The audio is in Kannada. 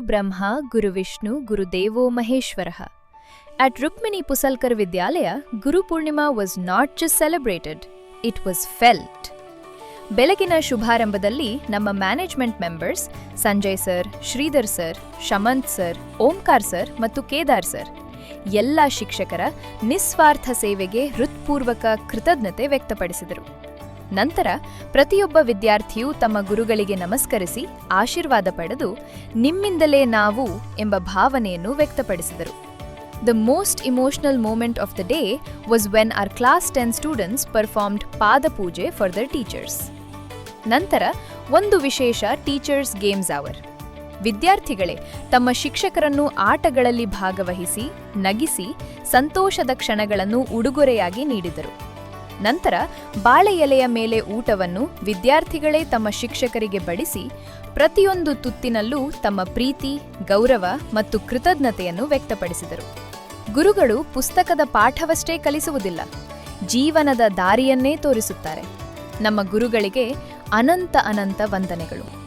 Brahma ಗುರುವಿಷ್ಣು ಗುರುದೇವೋ ಮಹೇಶ್ವರಃ. At Rukmini Pusalkar Vidyalaya, Guru Purnima was not just celebrated, it was felt. ಬೆಳಗಿನ ಶುಭಾರಂಭದಲ್ಲಿ ನಮ್ಮ management members Sanjay sir, Shridhar sir, Shamanth sir, Omkar sir ಮತ್ತು ಕೇದಾರ್ ಸರ್ ಎಲ್ಲ ಶಿಕ್ಷಕರ ನಿಸ್ವಾರ್ಥ ಸೇವೆಗೆ ಹೃತ್ಪೂರ್ವಕ ಕೃತಜ್ಞತೆ ವ್ಯಕ್ತಪಡಿಸಿದರು. ನಂತರ ಪ್ರತಿಯೊಬ್ಬ ವಿದ್ಯಾರ್ಥಿಯೂ ತಮ್ಮ ಗುರುಗಳಿಗೆ ನಮಸ್ಕರಿಸಿ ಆಶೀರ್ವಾದ ಪಡೆದು ನಿಮ್ಮಿಂದಲೇ ನಾವು ಎಂಬ ಭಾವನೆಯನ್ನು ವ್ಯಕ್ತಪಡಿಸಿದರು. The most emotional moment of the day was when our class 10 students performed Pada Pooje for their teachers. ನಂತರ ಒಂದು ವಿಶೇಷ ಟೀಚರ್ಸ್ ಗೇಮ್ಸ್ ಅವರ್. ವಿದ್ಯಾರ್ಥಿಗಳೇ ತಮ್ಮ ಶಿಕ್ಷಕರನ್ನು ಆಟಗಳಲ್ಲಿ ಭಾಗವಹಿಸಿ ನಗಿಸಿ ಸಂತೋಷದ ಕ್ಷಣಗಳನ್ನು ಉಡುಗೊರೆಯಾಗಿ ನೀಡಿದರು. ನಂತರ ಬಾಳೆ ಎಲೆಯ ಮೇಲೆ ಊಟವನ್ನು ವಿದ್ಯಾರ್ಥಿಗಳೇ ತಮ್ಮ ಶಿಕ್ಷಕರಿಗೆ ಬಡಿಸಿ ಪ್ರತಿಯೊಂದು ತುತ್ತಿನಲ್ಲೂ ತಮ್ಮ ಪ್ರೀತಿ, ಗೌರವ ಮತ್ತು ಕೃತಜ್ಞತೆಯನ್ನು ವ್ಯಕ್ತಪಡಿಸಿದರು. ಗುರುಗಳು ಪುಸ್ತಕದ ಪಾಠವಷ್ಟೇ ಕಲಿಸುವುದಿಲ್ಲ, ಜೀವನದ ದಾರಿಯನ್ನೇ ತೋರಿಸುತ್ತಾರೆ. ನಮ್ಮ ಗುರುಗಳಿಗೆ ಅನಂತ ವಂದನೆಗಳು.